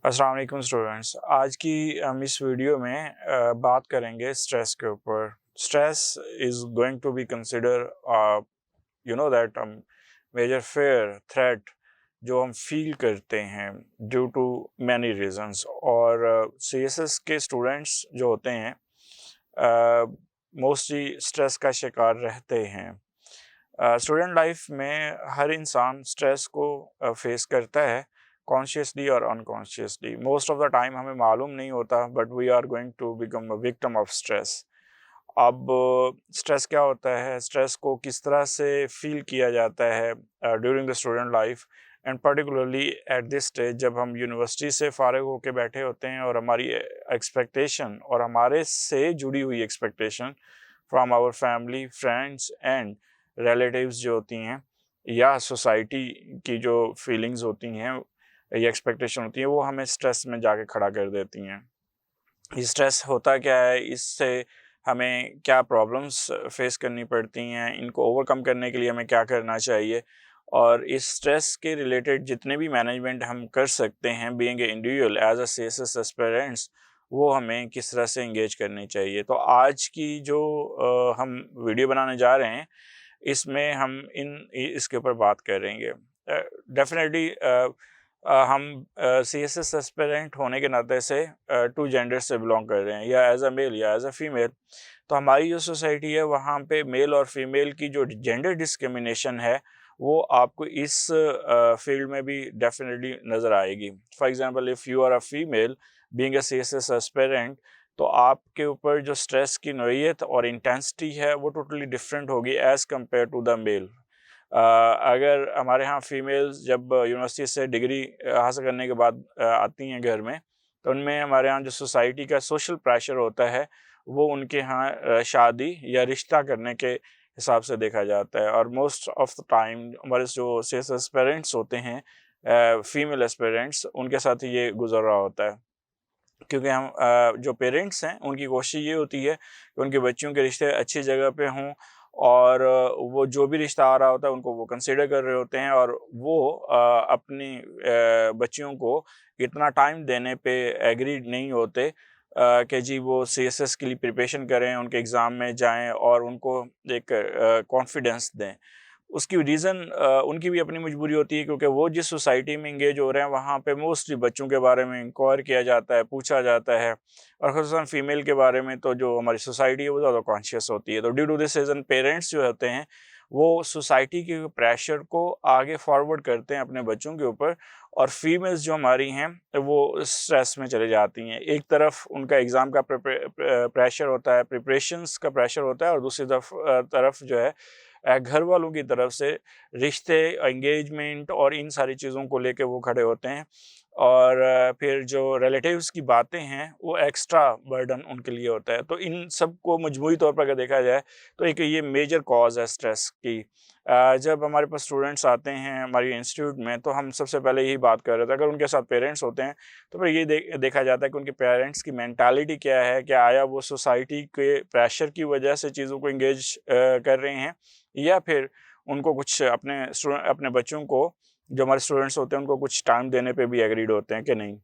अस्सलाम वालेकुम स्टूडेंट्स। आज की हम इस वीडियो में बात करेंगे स्ट्रेस के ऊपर। Stress is going to be consider that major fair threat जो हम फील करते हैं ड्यू टू मैनी रीजंस। और सीएसएस के स्टूडेंट्स जो होते हैं मोस्टली स्ट्रेस का शिकार रहते हैं। स्टूडेंट लाइफ में हर इंसान स्ट्रेस को फेस करता है, कॉन्शियसली और unconsciously. Most of the time हमें मालूम नहीं होता, but we are going to become a victim of stress. अब स्ट्रेस क्या होता है, स्ट्रेस को किस तरह से फील किया जाता है during the student life, and particularly at this stage जब हम यूनिवर्सिटी से फारिग होकर बैठे होते हैं और हमारी एक्सपेक्टेशन और हमारे से जुड़ी हुई expectation from our family, friends and relatives जो होती हैं, या सोसाइटी की जो फीलिंग्स होती हैं या एक्सपेक्टेशन होती है, वो हमें स्ट्रेस में जाके खड़ा कर देती हैं। ये स्ट्रेस होता क्या है, इससे हमें क्या प्रॉब्लम्स फेस करनी पड़ती हैं, इनको ओवरकम करने के लिए हमें क्या करना चाहिए, और इस स्ट्रेस के रिलेटेड जितने भी मैनेजमेंट हम कर सकते हैं being a individual as a CSS aspirants, वो हमें किस तरह से इंगेज करनी चाहिए। तो आज की जो हम वीडियो बनाने जा रहे हैं, इसमें हम इसके ऊपर बात करेंगे। डेफिनेटली हम सीएसएस एस्पिरेंट होने के नाते से टू जेंडर से बिलोंग कर रहे हैं, या एज अ मेल या एज अ फीमेल। तो हमारी जो सोसाइटी है वहाँ पे मेल और फीमेल की जो जेंडर डिस्क्रिमिनेशन है, वो आपको इस फील्ड में भी डेफिनेटली नज़र आएगी। For example, if you are a female being a CSS aspirant, तो आपके ऊपर जो स्ट्रेस की नोयत और इंटेंसिटी है वो टोटली डिफरेंट होगी as compare to the male. अगर हमारे यहाँ फीमेल्स जब यूनिवर्सिटी से डिग्री हासिल करने के बाद आती हैं घर में, तो उनमें हमारे यहाँ जो सोसाइटी का सोशल प्रेशर होता है, वो उनके यहाँ शादी या रिश्ता करने के हिसाब से देखा जाता है। और मोस्ट ऑफ द टाइम हमारे जो सेल्स एस्पिरेंट्स होते हैं, फीमेल एस्पिरेंट्स, उनके साथ ये गुजर रहा होता है। क्योंकि हम जो पेरेंट्स हैं उनकी कोशिश ये होती है कि उनके बच्चों के रिश्ते अच्छी जगह पे हों, और वो जो भी रिश्ता आ रहा होता है उनको वो कंसिडर कर रहे होते हैं, और वो अपनी बच्चियों को इतना टाइम देने पे एग्री नहीं होते कि जी वो सीएसएस के लिए प्रिपरेशन करें, उनके एग्ज़ाम में जाएं और उनको एक कॉन्फिडेंस दें। उसकी रीज़न उनकी भी अपनी मजबूरी होती है, क्योंकि वो जिस सोसाइटी में एंगेज हो रहे हैं वहाँ पे मोस्टली बच्चों के बारे में इंक्वायर किया जाता है, पूछा जाता है, और ख़ुसूसन फ़ीमेल के बारे में तो जो हमारी सोसाइटी है वो ज़्यादा कॉन्शियस होती है। तो due to this reason parents जो होते हैं वो सोसाइटी के प्रेशर को आगे फॉरवर्ड करते हैं अपने बच्चों के ऊपर, और फीमेल्स जो हमारी हैं वो स्ट्रेस में चले जाती हैं। एक तरफ उनका एग्ज़ाम का प्रेशर होता है, प्रिपरेशंस का प्रेशर होता है, और दूसरी तरफ जो है घर वालों की तरफ से रिश्ते, एंगेजमेंट और इन सारी चीज़ों को लेके वो खड़े होते हैं। और फिर जो रिलेटिव्स की बातें हैं वो एक्स्ट्रा बर्डन उनके लिए होता है। तो इन सब को मजमूई तौर पर अगर देखा जाए तो एक ये मेजर कॉज़ है स्ट्रेस की। जब हमारे पास स्टूडेंट्स आते हैं हमारी इंस्टीट्यूट में, तो हम सबसे पहले यही बात कर रहे थे, अगर उनके साथ पेरेंट्स होते हैं तो फिर ये देखा जाता है कि उनके पेरेंट्स की मेंटालिटी क्या है, क्या आया वो सोसाइटी के प्रेशर की वजह से चीज़ों को इंगेज कर रहे हैं, या फिर उनको कुछ अपने बच्चों को, जो हमारे स्टूडेंट्स होते हैं, उनको कुछ टाइम देने पे भी एग्रीड होते हैं कि नहीं।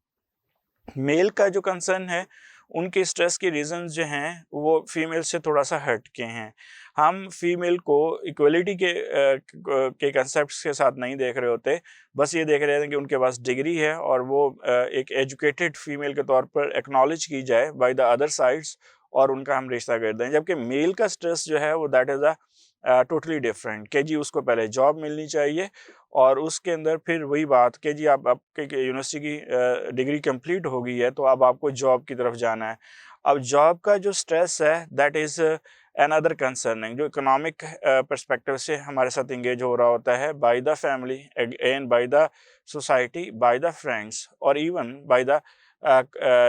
मेल का जो कंसर्न है, उनके स्ट्रेस के रीज़न्स जो हैं, वो फीमेल से थोड़ा-सा हट के हैं। हम फीमेल को इक्वलिटी के कंसेप्ट्स के साथ नहीं देख रहे होते, बस ये देख रहे हैं कि उनके पास डिग्री है और वो एक एजुकेटेड फीमेल के तौर पर एक्नॉलेज की जाए बाय द अदर साइड्स, और उनका हम रिश्ता कर दें। जबकि मेल का स्ट्रेस जो है वो दैट इज़ टोटली डिफरेंट, कि जी उसको पहले जॉब मिलनी चाहिए, और उसके अंदर फिर वही बात कि जी आप आपके यूनिवर्सिटी की डिग्री कंप्लीट हो गई है, तो अब आपको जॉब की तरफ जाना है। अब जॉब का जो स्ट्रेस है दैट इज़ अनदर कंसर्निंग, जो इकोनॉमिक पर्सपेक्टिव से हमारे साथ एंगेज हो रहा होता है by the family and by the society, by the friends, और even by the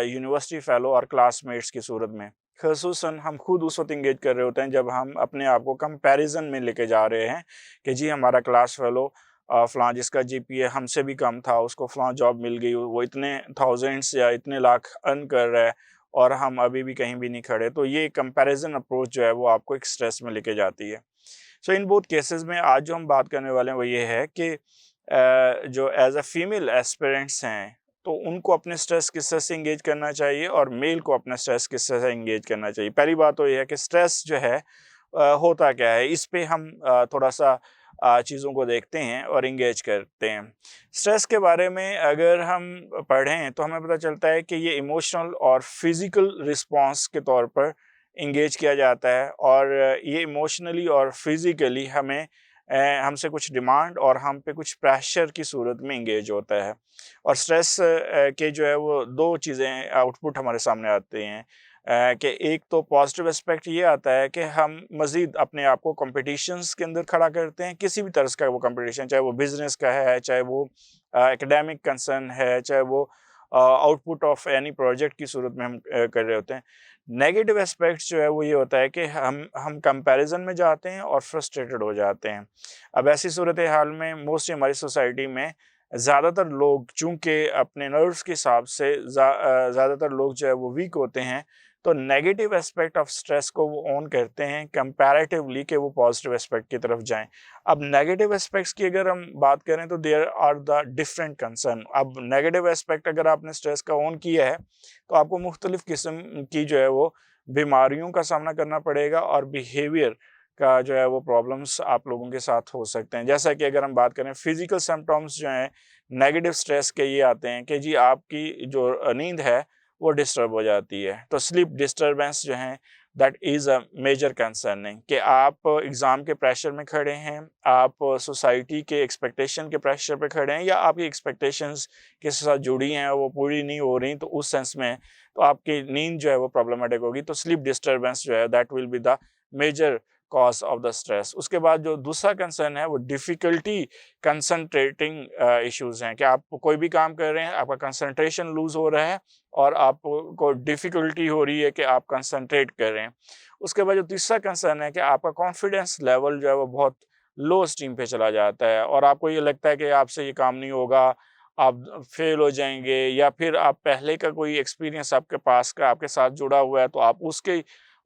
university fellow और क्लासमेट्स की सूरत में। ख़ुसूसन हम खुद उस वक़्त एंगेज कर रहे होते हैं जब हम अपने आप को कंपैरिज़न में लेके जा रहे हैं कि जी हमारा क्लास फेलो फ़लाँ जिसका जीपीए हमसे भी कम था, उसको फ़लाँ जॉब मिल गई, वो इतने थाउज़ेंड्स या इतने लाख अर्न कर रहा है और हम अभी भी कहीं भी नहीं खड़े। तो ये कंपैरिज़न अप्रोच जो है वो आपको एक स्ट्रेस में लेके जाती है। सो इन बोथ केसेस में आज जो हम बात करने वाले हैं वो ये है कि जो एज़ अ फीमेल एस्पिरेंट्स हैं, तो उनको अपने स्ट्रेस किस्से से इंगेज करना चाहिए और मेल को अपने स्ट्रेस किस्से से इंगेज करना चाहिए। पहली बात तो ये है कि स्ट्रेस जो है होता क्या है, इस पे हम थोड़ा-सा चीज़ों को देखते हैं और इंगेज करते हैं। स्ट्रेस के बारे में अगर हम पढ़ें तो हमें पता चलता है कि ये इमोशनल और फिज़िकल रिस्पॉन्स के तौर पर इंगेज किया जाता है और ये इमोशनली और फिज़िकली हमें हमसे कुछ डिमांड और हम पे कुछ प्रेशर की सूरत में इंगेज होता है। और स्ट्रेस के जो है वो 2 चीज़ें आउटपुट हमारे सामने आते हैं कि एक तो पॉजिटिव एस्पेक्ट ये आता है कि हम मज़ीद अपने आप को कॉम्पिटिशन्स के अंदर खड़ा करते हैं, किसी भी तरह का वो कॉम्पिटिशन, चाहे वो बिज़नेस का है, चाहे वो एकेडमिक कंसर्न है, चाहे वो आउटपुट ऑफ एनी प्रोजेक्ट की सूरत में हम कर रहे होते हैं। नेगेटिव एस्पेक्ट्स जो है वो ये होता है कि हम कंपैरिज़न में जाते हैं और फ्रस्ट्रेटेड हो जाते हैं। अब ऐसी सूरत हाल में मोस्टली हमारी सोसाइटी में ज़्यादातर लोग चूँकि अपने नर्व्स के हिसाब से ज़्यादातर लोग जो है वो वीक होते हैं, तो नेगेटिव एस्पेक्ट ऑफ स्ट्रेस को वो ऑन करते हैं कंपैरेटिवली कि वो पॉजिटिव एस्पेक्ट की तरफ जाएँ। अब नेगेटिव एस्पेक्ट्स की अगर हम बात करें तो there are the different concern. अब नेगेटिव एस्पेक्ट अगर आपने स्ट्रेस का ऑन किया है, तो आपको मुख्तलिफ़ किस्म की जो है वो बीमारियों का सामना करना पड़ेगा और बिहेवियर का जो है वो प्रॉब्लम्स आप लोगों के साथ हो सकते हैं। जैसा कि अगर हम बात करें फिज़िकल सिम्पटम्स जो हैं नेगेटिव स्ट्रेस के ये आते हैं कि जी आपकी जो नींद है वो डिस्टर्ब हो जाती है। तो स्लीप डिस्टर्बेंस जो है that is a major concerning कि आप एग्ज़ाम के प्रेशर में खड़े हैं, आप सोसाइटी के एक्सपेक्टेशन के प्रेशर पे खड़े हैं या आपकी एक्सपेक्टेशंस किसी साथ जुड़ी हैं वो पूरी नहीं हो रही, तो उस सेंस में तो आपकी नींद जो है वो प्रॉब्लमेटिक होगी। तो स्लीप डिस्टर्बेंस जो है that will be the major cause of the stress. उसके बाद जो दूसरा कंसर्न है वो डिफ़िकल्टी कंसंट्रेटिंग इश्यूज़ हैं कि आप कोई भी काम कर रहे हैं, आपका कंसंट्रेशन लूज़ हो रहा है और आपको डिफ़िकल्टी हो रही है कि आप कंसंट्रेट कर रहे हैं। उसके बाद जो तीसरा कंसर्न है कि आपका कॉन्फिडेंस लेवल जो है वो बहुत लो स्टीम पे चला जाता है और आपको ये लगता है कि आपसे ये काम नहीं होगा, आप फेल हो जाएँगे या फिर आप पहले का कोई एक्सपीरियंस आपके पास का आपके साथ जुड़ा हुआ है तो आप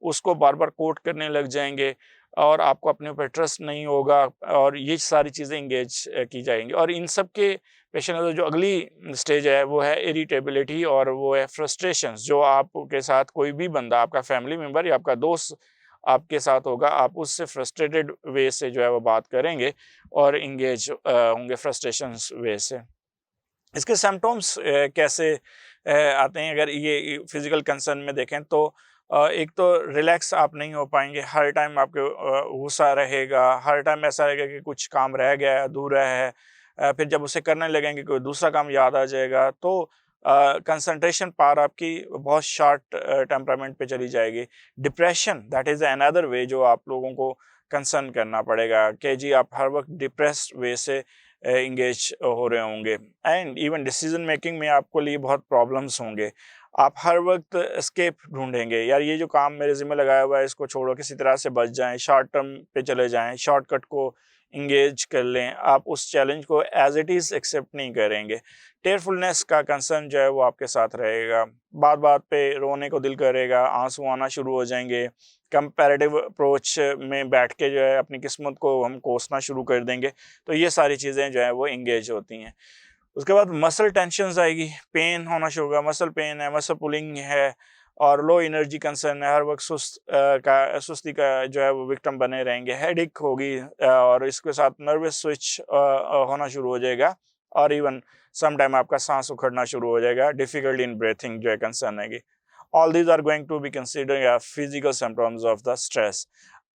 उसको बार-बार कोट करने लग जाएँगे और आपको अपने ऊपर ट्रस्ट नहीं होगा और ये सारी चीज़ें एंगेज की जाएँगी। और इन सब के पेश नज़र जो अगली स्टेज है वो है इरिटेबिलिटी और वो है फ्रस्ट्रेशंस। जो आपके साथ कोई भी बंदा, आपका फैमिली मेंबर या आपका दोस्त आपके साथ होगा, आप उससे फ्रस्ट्रेटेड वे से जो है वो बात करेंगे और एंगेज होंगे फ्रस्ट्रेशंस वे से। इसके सिम्पटम्स कैसे आते हैं अगर ये फिज़िकल कंसर्न में देखें तो एक तो रिलैक्स आप नहीं हो पाएँगे, हर टाइम आपके गुस्सा रहेगा, हर टाइम ऐसा रहेगा कि कुछ काम रह गया है, अधूरा है। फिर जब उसे करने लगेंगे कोई दूसरा काम याद आ जाएगा तो कंसंट्रेशन पावर आपकी बहुत शॉर्ट टेम्परामेंट पे चली जाएगी। Depression that is another way जो आप लोगों को कंसर्न करना पड़ेगा कि जी आप हर वक़्त डिप्रेस्ड वे से एंगेज हो रहे होंगे एंड इवन डिसीजन मेकिंग में आपको लिए बहुत प्रॉब्लम्स होंगे। आप हर वक्त एस्केप ढूंढेंगे, यार ये जो काम मेरे ज़िम्मे लगाया हुआ है इसको छोड़ो, किसी तरह से बच जाएं, शॉर्ट टर्म पे चले जाएं, शॉर्टकट को इंगेज कर लें। आप उस चैलेंज को एज इट इज़ एक्सेप्ट नहीं करेंगे। टेयरफुलनेस का कंसर्न जो है वो आपके साथ रहेगा। बात बात पे रोने को दिल करेगा, आंसू आना शुरू हो जाएंगे। कंपैरेटिव अप्रोच में बैठ के जो है अपनी किस्मत को हम कोसना शुरू कर देंगे। तो ये सारी चीज़ें जो है वो इंगेज होती हैं। उसके बाद मसल टेंशन्स आएगी, पेन होना शुरू होगा, मसल पेन है, मसल पुलिंग है और लो एनर्जी कंसर्न है, हर वक़्त सुस्ती का जो है वो विक्टिम बने रहेंगे, हेडेक होगी और इसके साथ नर्वस स्विच होना शुरू हो जाएगा और इवन सम टाइम आपका साँस उखड़ना शुरू हो जाएगा, डिफ़िकल्टी इन ब्रीथिंग जो है कंसर्न आएगी। All these are going to be considered as physical symptoms of the stress.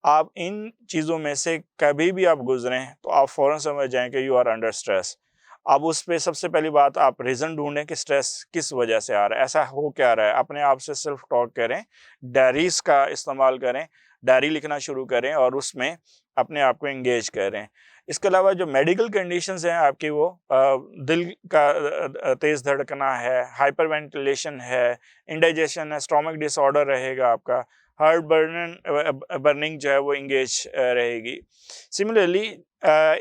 आप इन चीज़ों में से कभी भी आप गुज़रें, तो आप फ़ौरन समझ जाएँ कि यू आर अंडर स्ट्रेस। अब उस पे सबसे पहली बात आप रीज़न ढूँढें कि स्ट्रेस किस वजह से आ रहा है, ऐसा हो क्या रहा है? अपने आप से सेल्फ टॉक करें, डायरीज़ का इस्तेमाल करें, डायरी लिखना शुरू करें और उसमें अपने आप को एंगेज करें। इसके अलावा जो मेडिकल कंडीशंस हैं आपकी वो दिल का तेज़ धड़कना है, हाइपरवेंटिलेशन है, इंडाइजेशन है, स्टोमक डिसऑर्डर रहेगा आपका, हार्ट बर्निंग जो है वो एंगेज रहेगी। सिमिलरली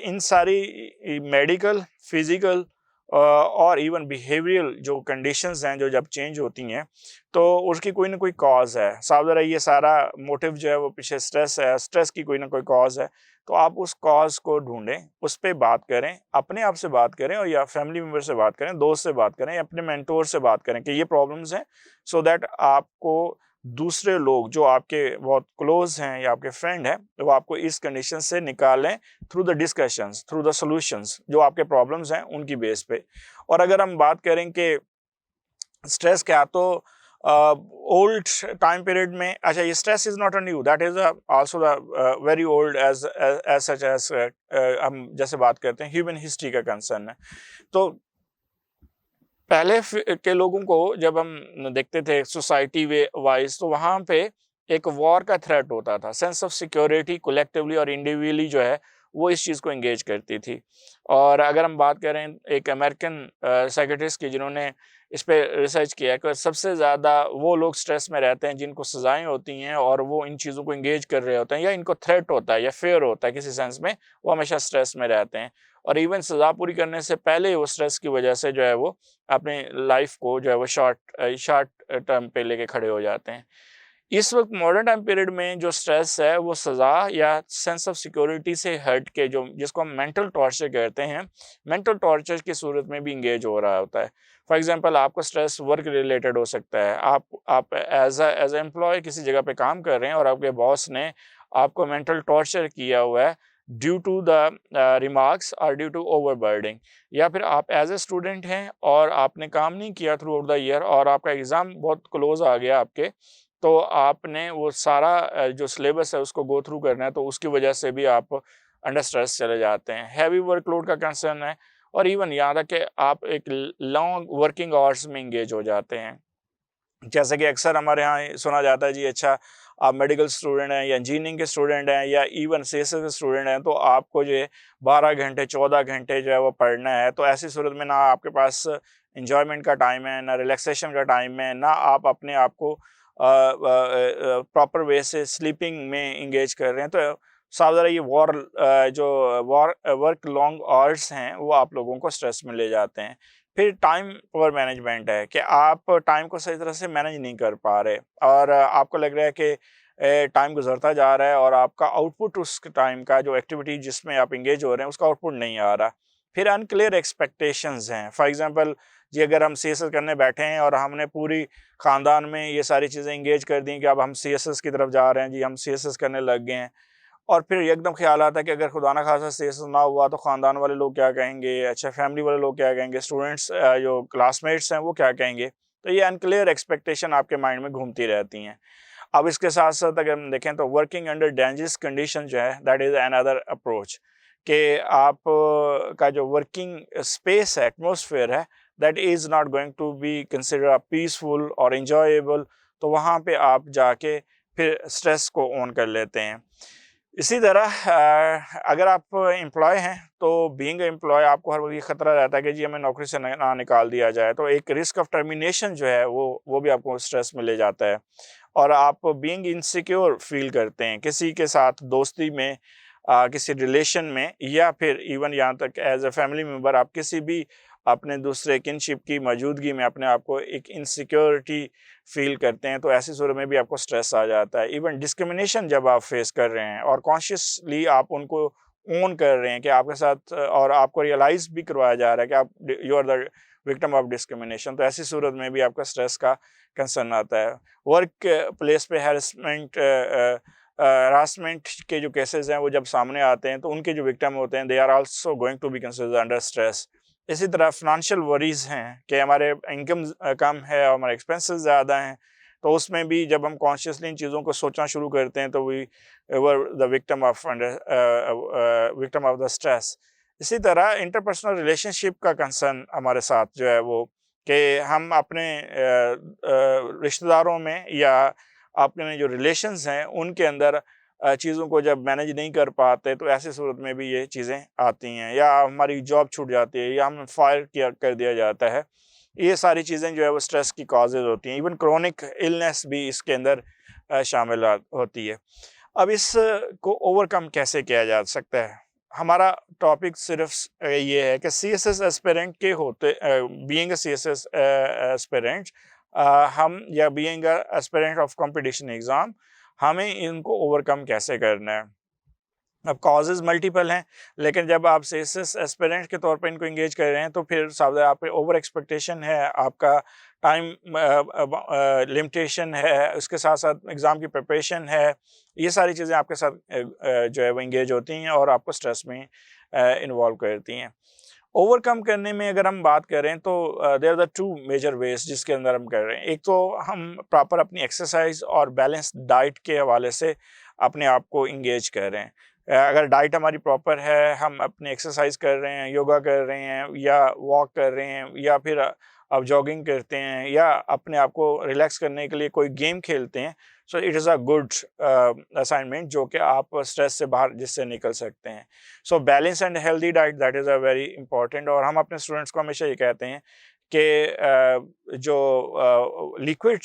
इन सारी मेडिकल, फिज़िकल और इवन बिहेवियरल जो कंडीशंस हैं जो जब चेंज होती हैं तो उसकी कोई ना कोई कॉज है। साफ ज़रा ये सारा मोटिव जो है वो पीछे स्ट्रेस है, स्ट्रेस की कोई ना कोई कॉज है। तो आप उस कॉज को ढूंढें, उस पर बात करें, अपने आप से बात करें और या फैमिली मेम्बर से बात करें, दोस्त से बात करें या अपने मेंटोर से बात करें कि ये प्रॉब्लम्स हैं, सो दैट आपको दूसरे लोग जो आपके बहुत क्लोज हैं या आपके फ्रेंड हैं वो आपको इस कंडीशन से निकालें through the discussions, through the solutions जो आपके प्रॉब्लम्स हैं उनकी बेस पे। और अगर हम बात करें कि स्ट्रेस क्या, तो ओल्ड टाइम पीरियड में, अच्छा ये stress is not a new, that is also the very old age as such as हम जैसे बात करते हैं ह्यूमन हिस्ट्री का कंसर्न है। तो पहले के लोगों को जब हम देखते थे सोसाइटी वे वाइज, तो वहाँ पे एक वॉर का थ्रेट होता था। सेंस ऑफ सिक्योरिटी कोलेक्टिवली और इंडिविजुअली जो है वो इस चीज़ को एंगेज करती थी। और अगर हम बात करें एक अमेरिकन साइकेट्रिस्ट की जिन्होंने इस पे रिसर्च किया है कि सबसे ज़्यादा वो लोग स्ट्रेस में रहते हैं जिनको सज़ाएं होती हैं और वो इन चीज़ों को एंगेज कर रहे होते हैं या इनको थ्रेट होता है या फेयर होता है किसी सेंस में, वो हमेशा स्ट्रेस में रहते हैं। और इवन सज़ा पूरी करने से पहले वो स्ट्रेस की वजह से जो है वो अपनी लाइफ को जो है वो शॉर्ट टर्म पे लेके खड़े हो जाते हैं। इस वक्त मॉडर्न टाइम पीरियड में जो स्ट्रेस है वो सज़ा या सेंस ऑफ सिक्योरिटी से हट के जो जिसको हम मेंटल टॉर्चर कहते हैं, मेंटल टॉर्चर की सूरत में भी इंगेज हो रहा होता है। फॉर एग्जांपल आपको स्ट्रेस वर्क रिलेटेड हो सकता है। आप एज एम्प्लॉय किसी जगह पे काम कर रहे हैं और आपके बॉस ने आपको मेंटल टॉर्चर किया हुआ है ड्यू टू द रिमार्क्स और ड्यू टू ओवरबर्डिंग। या फिर आप एज ए स्टूडेंट हैं और आपने काम नहीं किया थ्रू आउट द ईयर और आपका एग्ज़ाम बहुत क्लोज आ गया आपके, तो आपने वो सारा जो सिलेबस है उसको गो थ्रू करना है, तो उसकी वजह से भी आप अंडर स्ट्रेस चले जाते हैं। हैवी वर्कलोड का कंसर्न है और इवन यहाँ तक कि आप एक लॉन्ग वर्किंग आवर्स में इंगेज हो जाते हैं। जैसे कि अक्सर हमारे यहाँ सुना जाता है जी, अच्छा आप मेडिकल स्टूडेंट हैं या इंजीनियरिंग के स्टूडेंट हैं या इवन सीएसए के स्टूडेंट हैं, तो आपको जो है 12 घंटे 14 घंटे जो है वो पढ़ना है। तो ऐसी सूरत में ना आपके पास इंजॉयमेंट का टाइम है, ना रिलैक्सेशन का टाइम है, ना आप अपने आप को प्रॉपर वे से स्लीपिंग में इंगेज कर रहे हैं। तो साफ ज़रा ये वर्क लॉन्ग आवर्स हैं वो आप लोगों को स्ट्रेस में ले जाते हैं। फिर टाइम पावर मैनेजमेंट है कि आप टाइम को सही तरह से मैनेज नहीं कर पा रहे और आपको लग रहा है कि टाइम गुजरता जा रहा है और आपका आउटपुट उस टाइम का जो एक्टिविटी जिसमें आप इंगेज हो रहे हैं उसका आउटपुट नहीं आ रहा। फिर अनक्लियर एक्सपेक्टेशंस हैं। फॉर एग्जांपल जी, अगर हम सीएसएस करने बैठे हैं और हमने पूरी ख़ानदान में ये सारी चीज़ें इंगेज कर दी कि अब हम सीएसएस की तरफ जा रहे हैं जी, हम सीएसएस करने लग गए हैं, और फिर एकदम ख्याल आता है कि अगर खुदा ना खासा सीएसएस ना हुआ तो ख़ानदान वाले लोग क्या कहेंगे, अच्छा फैमिली वाले लोग क्या कहेंगे, स्टूडेंट्स जो क्लासमेट्स हैं वो क्या कहेंगे। तो ये अनक्लियर एक्सपेक्टेशन आपके माइंड में घूमती रहती हैं। अब इसके साथ-साथ अगर हम देखें तो वर्किंग अंडर डेंजरस कंडीशन जो है, दैट इज़ अनदर अप्रोच कि आप का जो वर्किंग स्पेस है, एटमॉस्फेयर है, that is not going to be consider peaceful और एन्जॉयबल। तो वहाँ पे आप जाके फिर स्ट्रेस को ऑन कर लेते हैं। इसी तरह अगर आप एम्प्लॉय हैं तो बीइंग एम्प्लॉय आपको हर वक्त ये खतरा रहता है कि जी हमें नौकरी से ना निकाल दिया जाए, तो एक रिस्क ऑफ टर्मिनेशन जो है वो भी आपको स्ट्रेस में ले जाता है और आप बीइंग इनसिक्योर फील करते हैं किसी के साथ दोस्ती में, किसी रिलेशन में, या फिर इवन यहाँ तक एज ए फैमिली मेम्बर आप किसी भी अपने दूसरे किनशिप की मौजूदगी में अपने आप को एक इनसिक्योरिटी फील करते हैं। तो ऐसी सूरत में भी आपको स्ट्रेस आ जाता है। इवन डिस्क्रिमिनेशन जब आप फेस कर रहे हैं और कॉन्शियसली आप उनको ओन कर रहे हैं कि आपके साथ, और आपको रियलाइज़ भी करवाया जा रहा है कि आप you are the victim of discrimination, तो ऐसी सूरत में भी आपका स्ट्रेस का कंसर्न आता है। वर्क प्लेस पे हरासमेंट के जो केसेस हैं वो जब सामने आते हैं तो उनके जो विक्टिम होते हैं they are also going to be considered under stress. इसी तरह फाइनेंशियल वरीज़ हैं कि हमारे इनकम कम है और हमारे एक्सपेंसेस ज़्यादा हैं, तो उसमें भी जब हम कॉन्शियसली इन चीज़ों को सोचना शुरू करते हैं तो we were the victim of the stress. इसी तरह इंटरपर्सनल रिलेशनशिप का कंसर्न हमारे साथ जो है वो कि हम अपने रिश्तेदारों में या अपने जो रिलेशंस हैं उनके अंदर चीज़ों को जब मैनेज नहीं कर पाते तो ऐसी सूरत में भी ये चीज़ें आती हैं, या हमारी जॉब छूट जाती है या हमें फायर कर दिया जाता है। ये सारी चीज़ें जो है वो स्ट्रेस की कॉजेज़ होती हैं। इवन क्रोनिक इलनेस भी इसके अंदर शामिल होती है। अब इस को ओवरकम कैसे किया जा सकता है? हमारा टॉपिक सिर्फ ये है कि CSS एस्पिरेंट के होते बीइंग अ CSS एस्पिरेंट हम या being a aspirant of competition exam हमें इनको ओवरकम कैसे करना है। अब कॉजेज़ मल्टीपल हैं, लेकिन जब आप सीएसएस एस्पिरेंट के तौर पे इनको एंगेज कर रहे हैं, तो फिर साथ आप पे ओवर एक्सपेक्टेशन है, आपका टाइम लिमिटेशन है, उसके साथ-साथ एग्ज़ाम की प्रिपरेशन है। ये सारी चीज़ें आपके साथ जो है वो एंगेज होती हैं और आपको स्ट्रेस में इन्वॉल्व करती हैं। ओवरकम करने में अगर हम बात करें तो there are the 2 major ways जिसके अंदर हम कर रहे हैं। एक तो हम प्रॉपर अपनी एक्सरसाइज़ और बैलेंस्ड डाइट के हवाले से अपने आप को एंगेज कर रहे हैं। अगर डाइट हमारी प्रॉपर है, हम अपनी एक्सरसाइज़ कर रहे हैं, योगा कर रहे हैं या वॉक कर रहे हैं या फिर आप जॉगिंग करते हैं या अपने आप को रिलैक्स करने के लिए कोई गेम खेलते हैं, so it is a good assignment जो कि आप स्ट्रेस से बाहर जिससे निकल सकते हैं। So balance and healthy diet that is a very important और हम अपने स्टूडेंट्स को हमेशा ये कहते हैं कि जो लिक्विड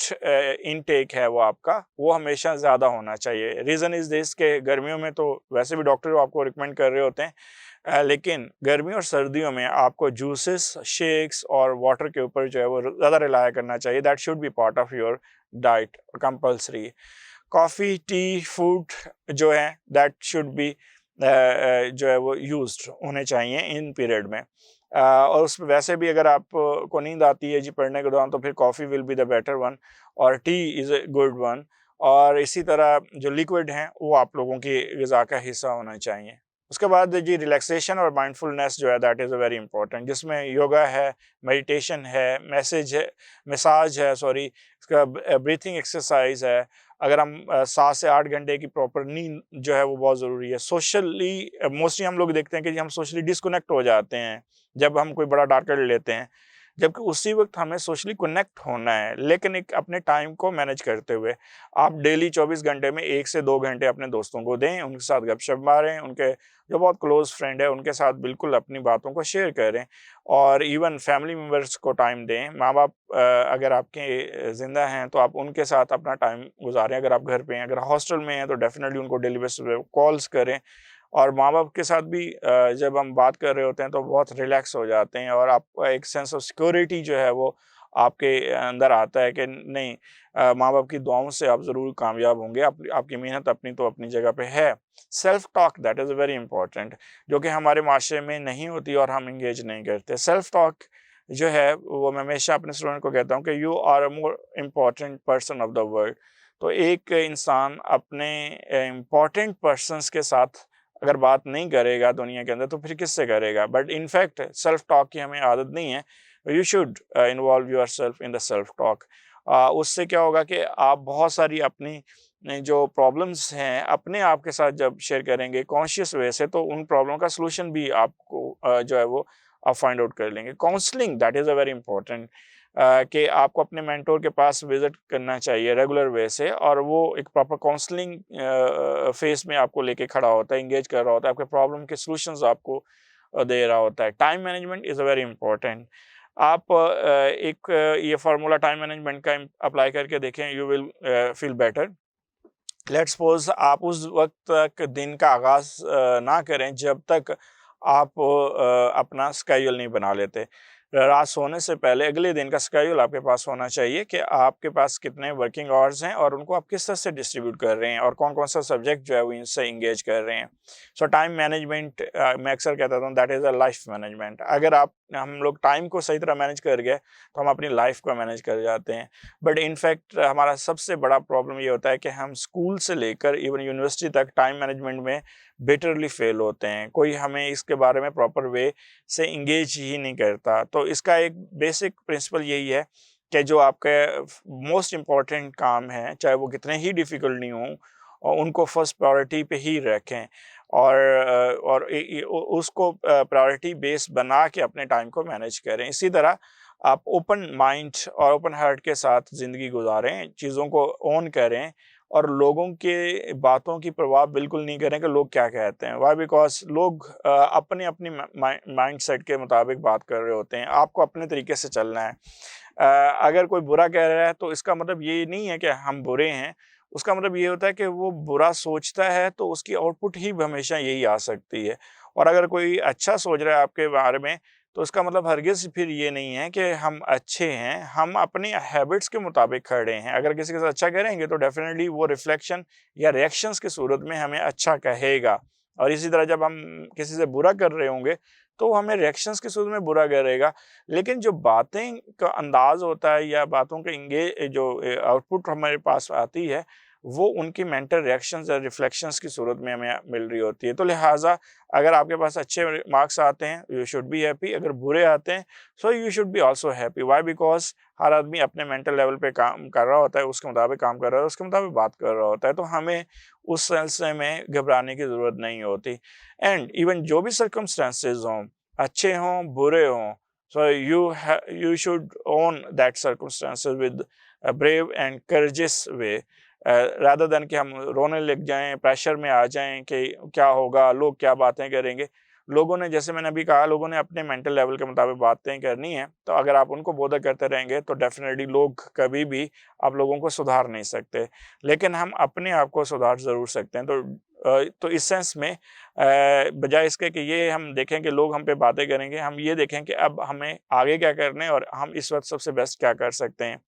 इनटेक है वो आपका, वो हमेशा ज़्यादा होना चाहिए। रीज़न इज़ दिस कि गर्मियों में तो वैसे भी डॉक्टर आपको रिकमेंड कर रहे होते हैं, लेकिन गर्मियों और सर्दियों में आपको जूसेस, शेक्स और वाटर के ऊपर जो है वो ज़्यादा रिलाय करना चाहिए। That should be part of your diet compulsory. Coffee, T, food जो है दैट शुड बी जो है वो यूज्ड होने चाहिए इन पीरियड में। और उसमें वैसे भी अगर आप को नींद आती है जी पढ़ने के दौरान, तो फिर coffee will be the better one और tea is a good one. और इसी तरह जो लिक्विड हैं वो आप लोगों की ग़िज़ा का हिस्सा होना चाहिए। उसके बाद जी रिलैक्सेशन और माइंडफुलनेस जो है that is a very important, जिसमें योगा है, मेडिटेशन है, मसाज है सॉरी, इसका ब्रीथिंग एक्सरसाइज है। अगर हम 7 से 8 घंटे की प्रॉपर नींद जो है वो बहुत ज़रूरी है। सोशली मोस्टली हम लोग देखते हैं कि हम सोशली डिस्कनेक्ट हो जाते हैं जब हम कोई बड़ा टारगेट लेते हैं, जबकि उसी वक़्त हमें सोशली कनेक्ट होना है, लेकिन एक अपने टाइम को मैनेज करते हुए। आप डेली 24 घंटे में 1 से 2 घंटे अपने दोस्तों को दें, उनके साथ गपशप मारें, उनके जो बहुत क्लोज़ फ्रेंड है उनके साथ बिल्कुल अपनी बातों को शेयर करें और इवन फैमिली मेंबर्स को टाइम दें। माँ-बाप अगर आपके ज़िंदा हैं तो आप उनके साथ अपना टाइम गुज़ारें, अगर आप घर पे हैं। अगर हॉस्टल में हैं तो डेफ़िनेटली उनको डेली बेसिस पे कॉल्स करें और माँ-बाप के साथ भी जब हम बात कर रहे होते हैं तो बहुत रिलैक्स हो जाते हैं और आपका एक सेंस ऑफ सिक्योरिटी जो है वो आपके अंदर आता है कि नहीं, माँ-बाप की दुआओं से आप ज़रूर कामयाब होंगे। आपकी मेहनत अपनी तो अपनी जगह पे है। Self talk that is very important, जो कि हमारे माशरे में नहीं होती और हम एंगेज नहीं करते। सेल्फ टॉक जो है वो मैं हमेशा अपने स्टूडेंट को कहता हूँ कि you are a more important person of the world. तो एक इंसान अपने इम्पोर्टेंट पर्सन्स के साथ अगर बात नहीं करेगा दुनिया के अंदर तो फिर किससे करेगा? But in fact self talk की हमें आदत नहीं है। You should involve yourself in the self talk. उससे क्या होगा कि आप बहुत सारी अपनी जो प्रॉब्लम्स हैं अपने आप के साथ जब शेयर करेंगे कॉन्शियस वे से, तो उन प्रॉब्लम का सॉल्यूशन भी आपको जो है वो आप फाइंड आउट कर लेंगे। Counselling that is a very important, कि आपको अपने मेंटोर के पास विज़िट करना चाहिए रेगुलर वे से और वो एक प्रॉपर काउंसलिंग फ़ेज़ में आपको लेके खड़ा होता है, एंगेज कर रहा होता है, आपके प्रॉब्लम के सॉल्यूशंस आपको दे रहा होता है। Time management is very important. आप एक ये फ़ॉर्मूला टाइम मैनेजमेंट का अप्लाई करके देखें, you will feel better. Let's suppose आप उस वक़्त तक दिन का आगाज़ ना करें जब तक आप अपना शेड्यूल नहीं बना लेते। रात सोने से पहले अगले दिन का शेड्यूल आपके पास होना चाहिए कि आपके पास कितने वर्किंग आवर्स हैं और उनको आप किस तरह से डिस्ट्रीब्यूट कर रहे हैं और कौन-कौन सा सब्जेक्ट जो है वो इनसे एंगेज कर रहे हैं। सो टाइम मैनेजमेंट मैं अक्सर कहता हूँ that is a life management. अगर हम लोग टाइम को सही तरह मैनेज कर गए तो हम अपनी लाइफ को मैनेज कर जाते हैं। बट इन फैक्ट हमारा सबसे बड़ा प्रॉब्लम ये होता है कि हम स्कूल से लेकर इवन यूनिवर्सिटी तक टाइम मैनेजमेंट में बिटरली फेल होते हैं। कोई हमें इसके बारे में प्रॉपर वे से एंगेज ही नहीं करता। तो इसका एक बेसिक प्रिंसिपल यही है कि जो आपके मोस्ट इम्पोर्टेंट काम हैं, चाहे वो कितने ही डिफ़िकल्ट नहीं हों, उनको फर्स्ट प्रायोरिटी पे ही रखें और उसको प्रायोरिटी बेस बना के अपने टाइम को मैनेज करें। इसी तरह आप ओपन माइंड और ओपन हार्ट के साथ ज़िंदगी गुज़ारें, चीज़ों को ओन करें और लोगों के बातों की परवाह बिल्कुल नहीं करें कि लोग क्या कहते हैं। व्हाई? बिकॉज़ लोग अपनी माइंडसेट के मुताबिक बात कर रहे होते हैं। आपको अपने तरीके से चलना है। अगर कोई बुरा कह रहा है तो इसका मतलब ये नहीं है कि हम बुरे हैं। उसका मतलब ये होता है कि वो बुरा सोचता है तो उसकी आउटपुट ही हमेशा यही आ सकती है। और अगर कोई अच्छा सोच रहा है आपके बारे में, तो इसका मतलब हरगिज़ फिर ये नहीं है कि हम अच्छे हैं, हम अपनी हैबिट्स के मुताबिक खड़े हैं। अगर किसी के साथ अच्छा करेंगे तो डेफ़िनेटली वो रिफ्लेक्शन या रिएक्शंस की सूरत में हमें अच्छा कहेगा। और इसी तरह जब हम किसी से बुरा कर रहे होंगे, तो वो हमें रिएक्शंस की सूरत में बुरा करेगा। लेकिन जो बातें का अंदाज़ होता है या बातों के जो आउटपुट हमारे पास आती है, वो उनकी मेंटल रिएक्शंस या रिफ्लेक्शंस की सूरत में हमें मिल रही होती है। तो लिहाज़ा अगर आपके पास अच्छे मार्क्स आते हैं, यू शुड बी हैप्पी, अगर बुरे आते हैं, so you should be also happy. Why? Because हर आदमी अपने मेंटल लेवल पे काम कर रहा होता है, उसके मुताबिक काम कर रहा है, उसके मुताबिक बात कर रहा होता है, तो हमें उस सिलसिले में घबराने की ज़रूरत नहीं होती। एंड इवन जो भी सर्कमस्टेंसेस हों, अच्छे हों, बुरे हों, सो you should own that circumstances with a brave and courageous way, rather than कि हम रोने लग जाएँ, प्रेशर में आ जाएँ कि क्या होगा, लोग क्या बातें करेंगे। लोगों ने, जैसे मैंने अभी कहा, लोगों ने अपने मेंटल लेवल के मुताबिक बातें करनी है, तो अगर आप उनको बोधा करते रहेंगे तो डेफ़िनेटली लोग कभी भी आप लोगों को सुधार नहीं सकते। लेकिन हम अपने आप को सुधार ज़रूर सकते हैं। तो इस सेंस में बजाय इसके कि ये हम देखें कि लोग हम पे बातें करेंगे, हम ये देखें कि अब हमें आगे क्या करना है और हम इस वक़्त सबसे बेस्ट क्या कर सकते हैं।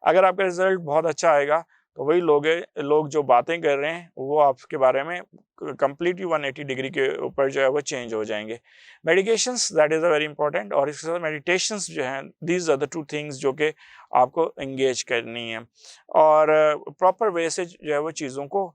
अगर आपका रिज़ल्ट बहुत अच्छा आएगा, तो वही लोग जो बातें कर रहे हैं, वो आपके बारे में कंप्लीटली 180 डिग्री के ऊपर जो है वो चेंज हो जाएँगे। Medications that is a very important, और इसके साथ मेडिटेशंस जो हैं, दीज़ आर द 2 थिंग्स जो कि आपको एंगेज करनी है। और प्रॉपर वे से जो है वो चीज़ों को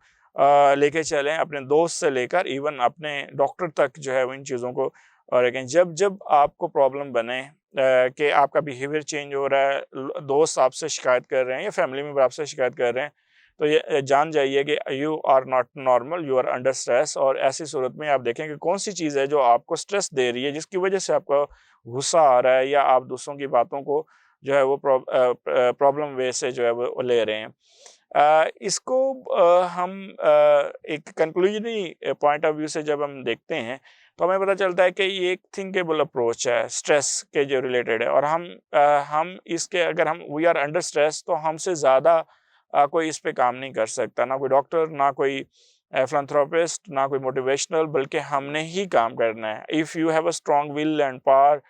लेके चलें, अपने दोस्त से लेकर इवन अपने डॉक्टर तक जो है वो इन चीज़ों को। और लेकिन जब आपको प्रॉब्लम बने कि आपका बिहेवियर चेंज हो रहा है, दोस्त आपसे शिकायत कर रहे हैं या फैमिली मेंबर आपसे शिकायत कर रहे हैं, तो ये जान जाइए कि you are not normal, you are under stress. और ऐसी सूरत में आप देखें कि कौन सी चीज़ है जो आपको स्ट्रेस दे रही है, जिसकी वजह से आपको गुस्सा आ रहा है या आप दूसरों की बातों को जो है वो प्रॉब्लम वे से जो है वो ले रहे हैं। इसको हम एक कंक्लूजनरी पॉइंट ऑफ व्यू से जब हम देखते हैं, तो हमें पता चलता है कि ये एक थिंकेबल अप्रोच है स्ट्रेस के जो रिलेटेड है। और हम इसके, अगर हम वी आर अंडर स्ट्रेस, तो हमसे ज़्यादा कोई इस पे काम नहीं कर सकता, ना कोई डॉक्टर, ना कोई फिलैंथ्रोपिस्ट, ना कोई मोटिवेशनल, बल्कि हमने ही काम करना है। If you have a strong will and power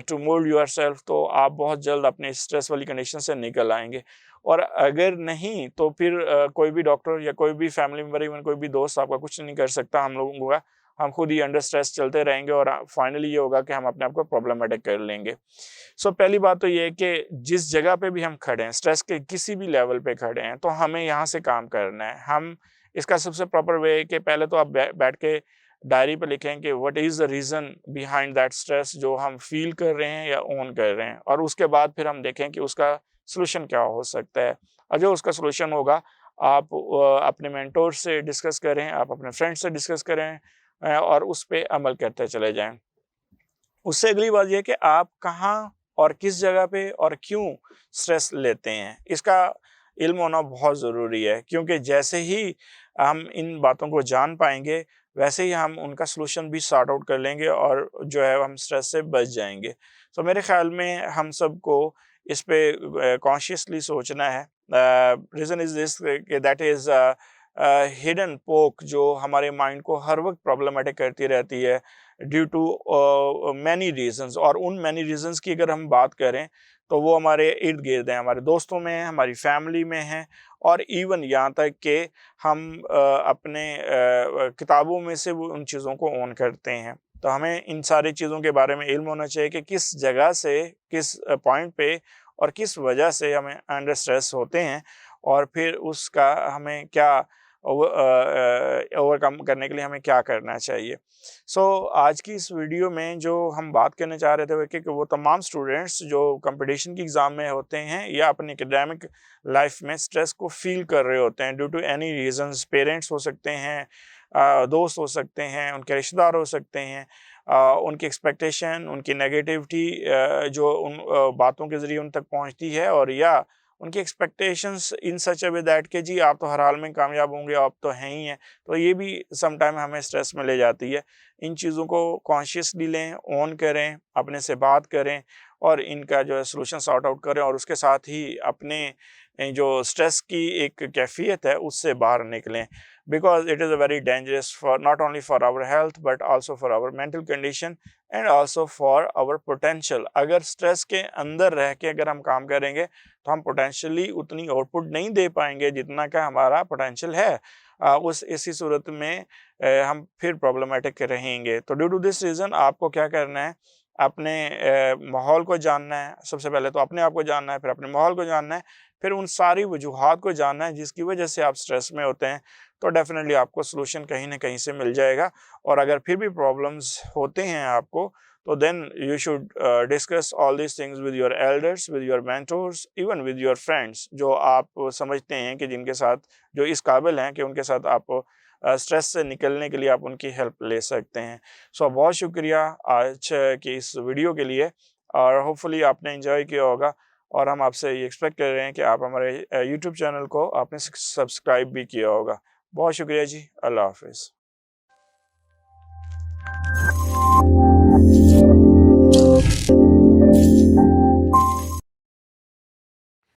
to mould yourself, तो आप बहुत जल्द अपने स्ट्रेस वाली कंडीशन से निकल आएँगे। और अगर नहीं, तो फिर कोई भी डॉक्टर या कोई भी फैमिली मेंबर, इवन कोई भी दोस्त आपका कुछ नहीं कर सकता हम लोगों का। हम खुद ही अंडर स्ट्रेस चलते रहेंगे और फाइनली ये होगा कि हम अपने आप को प्रॉब्लमैटिक कर लेंगे। सो पहली बात तो ये है कि जिस जगह पे भी हम खड़े हैं, स्ट्रेस के किसी भी लेवल पे खड़े हैं, तो हमें यहाँ से काम करना है। हम इसका सबसे प्रॉपर वे है कि पहले तो आप बैठ के डायरी पे लिखें कि what is the reason behind that stress जो हम फ़ील कर रहे हैं या ओन कर रहे हैं। और उसके बाद फिर हम देखें कि उसका सॉल्यूशन क्या हो सकता है। और जो उसका सॉल्यूशन होगा, आप अपने मेंटर से डिस्कस करें, आप अपने फ्रेंड से डिस्कस करें, और उस पे अमल करते चले जाएँ। उससे अगली बात ये है कि आप कहाँ और किस जगह पे और क्यों स्ट्रेस लेते हैं, इसका इल्म होना बहुत ज़रूरी है। क्योंकि जैसे ही हम इन बातों को जान पाएँगे, वैसे ही हम उनका सॉल्यूशन भी सॉर्ट आउट कर लेंगे और जो है हम स्ट्रेस से बच जाएँगे। तो मेरे ख़्याल में हम सबको इस पे कॉन्शियसली सोचना है। रीज़न इज़ दिस कि दैट इज़ हिडन पोक जो हमारे माइंड को हर वक़्त प्रॉब्लमैटिक करती रहती है ड्यू टू मैनी रीज़न्स। और उन मैनी रीज़न्स की अगर हम बात करें, तो वो हमारे इर्द-गिर्द हैं, हमारे दोस्तों में हैं, हमारी फैमिली में हैं, और इवन यहाँ तक कि हम अपने किताबों में से वो उन चीज़ों को ओन करते हैं। तो हमें इन सारी चीज़ों के बारे में इल्म होना चाहिए कि किस जगह से, किस पॉइंट पे और किस वजह से हमें अंडर स्ट्रेस होते हैं, और फिर उसका हमें क्या ओवरकम करने के लिए हमें क्या करना चाहिए। सो आज की इस वीडियो में जो हम बात करने चाह रहे थे कि वो तमाम स्टूडेंट्स जो कंपटीशन की एग्ज़ाम में होते हैं या अपनी एकेडमिक लाइफ में स्ट्रेस को फील कर रहे होते हैं due to any reasons. Parents हो सकते हैं, दोस्त हो सकते हैं, उनके रिश्तेदार हो सकते हैं, उनकी एक्सपेक्टेशन, उनकी नेगेटिविटी जो उन बातों के ज़रिए उन तक पहुंचती है, और या उनकी expectations in such a way that कि जी आप तो हर हाल में कामयाब होंगे, आप तो हैं ही हैं, तो ये भी सम टाइम हमें स्ट्रेस में ले जाती है। इन चीज़ों को कॉन्शियसली लें, ऑन करें, अपने से बात करें और इनका जो है सॉल्यूशन सॉर्ट आउट करें और उसके साथ ही अपने जो स्ट्रेस की एक कैफ़ियत है उससे बाहर निकलें। Because it is a very dangerous for not only for our health but also for our mental condition and also for our potential. अगर स्ट्रेस के अंदर रह के अगर हम काम करेंगे तो हम पोटेंशियली उतनी आउटपुट नहीं दे पाएँगे जितना का हमारा पोटेंशियल है। उस इसी सूरत में हम फिर प्रॉब्लमैटिक रहेंगे। तो ड्यू टू दिस रीज़न आपको क्या करना है, अपने माहौल को जानना है, सबसे पहले तो अपने आप को जानना है, फिर अपने माहौल को जानना है, फिर उन सारी वजूहात को जानना है जिसकी वजह से आप स्ट्रेस में होते हैं, तो डेफ़िनेटली आपको सॉल्यूशन कहीं न कहीं से मिल जाएगा। और अगर फिर भी प्रॉब्लम्स होते हैं आपको, तो then you should discuss all these things with your elders, with your mentors, even with your friends, जो आप समझते हैं कि जिनके साथ जो इस काबिल हैं कि उनके साथ आप स्ट्रेस से निकलने के लिए आप उनकी हेल्प ले सकते हैं। सो बहुत शुक्रिया आज की इस वीडियो के लिए और होपफुली आपने एन्जॉय किया होगा और हम आपसे ये एक्सपेक्ट कर रहे हैं कि आप हमारे यूट्यूब चैनल को आपने सब्सक्राइब भी किया होगा। बहुत शुक्रिया जी, अल्लाह हाफ़िज़।